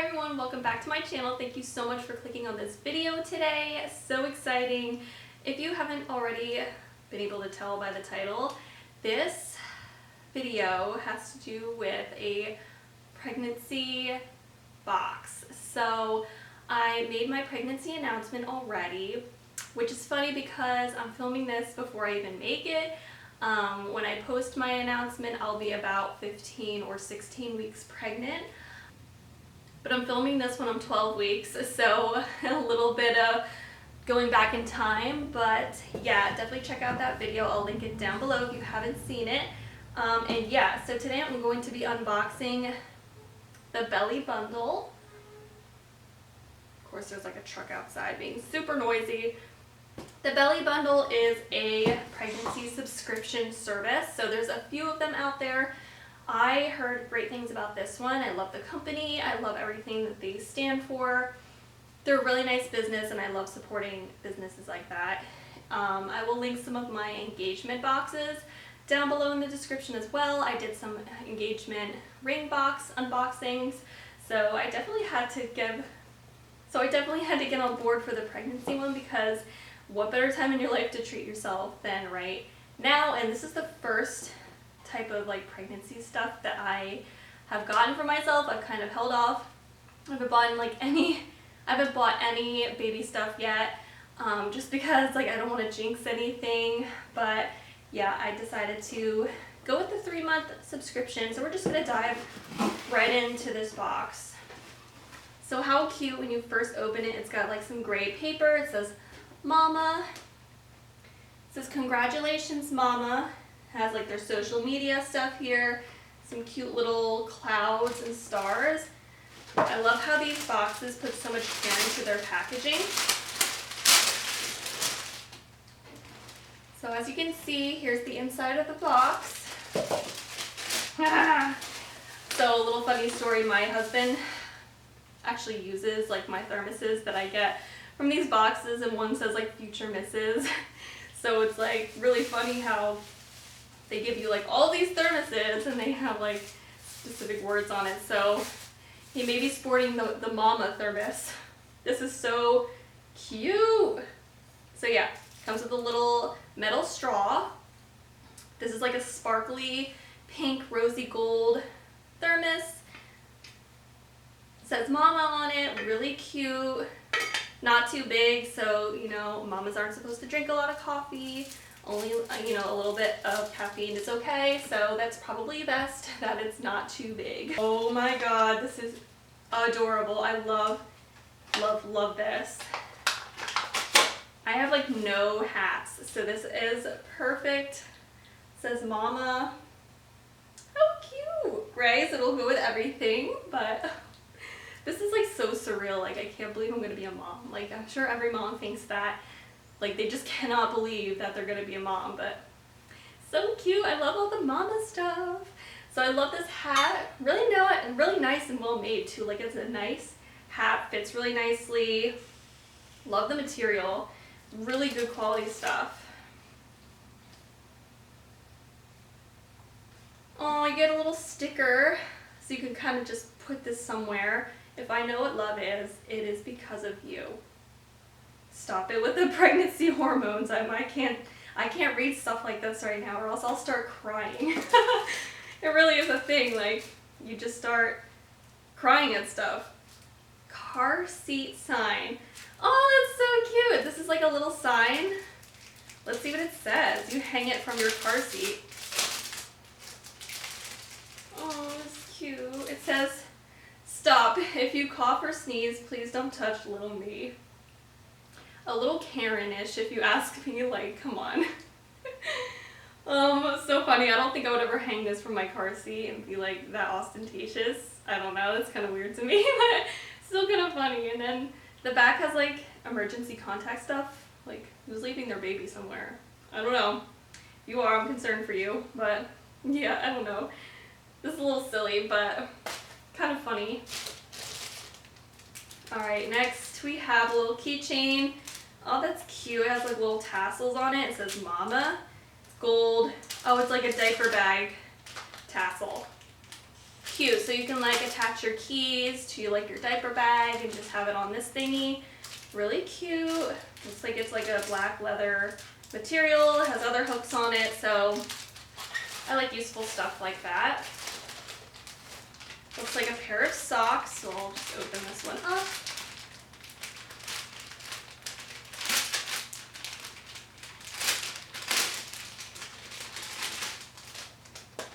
everyone, welcome back to my channel. Thank you so much for clicking on this video today. So exciting. If you haven't already been able to tell by the title, this video has to do with a pregnancy box. So I made my pregnancy announcement already, which is funny because I'm filming this before I even make it. When I post my announcement, I'll be about 15 or 16 weeks pregnant. But I'm filming this when I'm 12 weeks, so a little bit of going back in time. But yeah, definitely check out that video. I'll link it down below if you haven't seen it. And yeah, so today I'm going to be unboxing the belly bundle. Of course, there's like a truck outside being super noisy. The belly bundle is a pregnancy subscription service, so there's a few of them out there. I heard great things about this one. I love the company. I love everything that they stand for. They're a really nice business, and I love supporting businesses like that. I will link some of my engagement boxes down below in the description as well. I did some engagement ring box unboxings, so I definitely had to get on board for the pregnancy one, because what better time in your life to treat yourself than right now? And this is the first type of like pregnancy stuff that I have gotten for myself. I've kind of held off. I haven't bought any baby stuff yet, just because like I don't want to jinx anything. But yeah, I decided to go with the 3-month subscription. So we're just gonna dive right into this box. So how cute when you first open it. It's got like some gray paper. It says Mama. It says congratulations, Mama. Has like their social media stuff here, some cute little clouds and stars. I love how these boxes put so much care into their packaging. So as you can see, here's the inside of the box. So a little funny story, my husband actually uses like my thermoses that I get from these boxes, and one says like future Mrs. So it's like really funny how they give you like all these thermoses and they have like specific words on it. So he may be sporting the Mama thermos. This is so cute. So yeah, comes with a little metal straw. This is like a sparkly pink rosy gold thermos. It says Mama on it, really cute. Not too big, so you know, mamas aren't supposed to drink a lot of coffee. Only, you know, a little bit of caffeine is okay, so that's probably best that it's not too big. Oh my god, this is adorable. I love, love, love this. I have like no hats, so this is perfect. It says Mama. How cute, right? So it'll go with everything, but this is like so surreal. Like I can't believe I'm gonna be a mom. Like I'm sure every mom thinks that. Like they just cannot believe that they're gonna be a mom, but so cute. I love all the Mama stuff. So I love this hat. Really nice and well made too. Like it's a nice hat, fits really nicely. Love the material. Really good quality stuff. Oh, you get a little sticker so you can kind of just put this somewhere. If I know what love is, it is because of you. Stop it with the pregnancy hormones. I can't read stuff like this right now, or else I'll start crying. It really is a thing. Like you just start crying at stuff. Car seat sign. Oh, that's so cute. This is like a little sign. Let's see what it says. You hang it from your car seat. Oh, it's cute. It says, "Stop. If you cough or sneeze, please don't touch little me." A little Karen-ish, if you ask me. Like, come on. So funny. I don't think I would ever hang this from my car seat and be like that ostentatious. I don't know. That's kind of weird to me, but still kind of funny. And then the back has like emergency contact stuff. Like, who's leaving their baby somewhere? I don't know. If you are, I'm concerned for you. But yeah, I don't know. This is a little silly, but kind of funny. Alright, next we have a little keychain. Oh, that's cute. It has like little tassels on it. It says Mama. It's gold. Oh, it's like a diaper bag tassel. cute. So you can like attach your keys to like your diaper bag and just have it on this thingy. Really cute. Looks like it's like a black leather material. It has other hooks on it, so I like useful stuff like that. Looks like a pair of socks, so I'll just open this one up.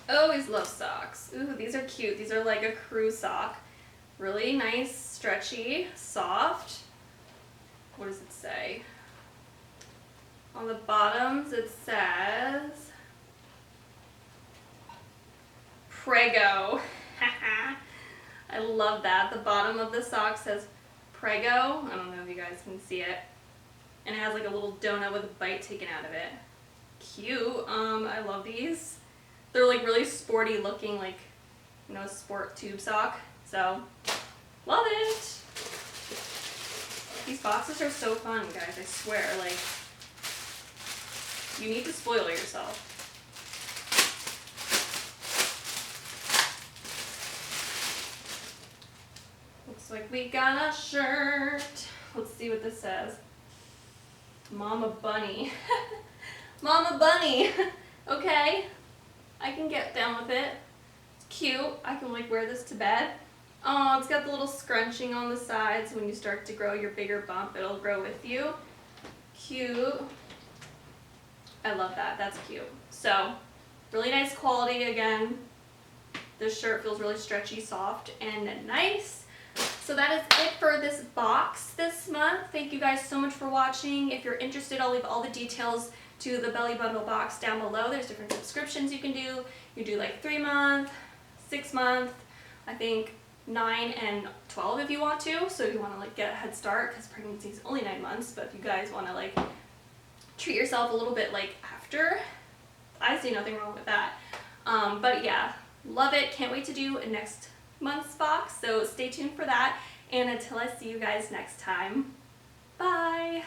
Always love socks. Ooh, these are cute. These are like a crew sock. Really nice, stretchy, soft. What does it say? On the bottoms it says Prego. I love that. The bottom of the sock says Prego. I don't know if you guys can see it. And it has like a little donut with a bite taken out of it. Cute. I love these. They're like really sporty looking, like, you know, sport tube sock. So, love it. These boxes are so fun, guys. I swear, like, you need to spoil yourself. Looks like we got a shirt. Let's see what this says. Mama Bunny. Mama Bunny. Okay. I can get down with it. It's cute. I can like wear this to bed. Oh, it's got the little scrunching on the sides. When you start to grow your bigger bump, it'll grow with you. Cute. I love that. That's cute. So, really nice quality again. This shirt feels really stretchy, soft, and nice. So that is it for this box this month. Thank you guys so much for watching. If you're interested, I'll leave all the details to the belly bundle box down below. There's different subscriptions you can do. You do like 3-month, 6-month, I think 9 and 12 if you want to. So if you want to like get a head start, because pregnancy is only 9 months, but if you guys want to like treat yourself a little bit like after, I see nothing wrong with that. But yeah, love it. Can't wait to do next month's box. So stay tuned for that. And until I see you guys next time, bye.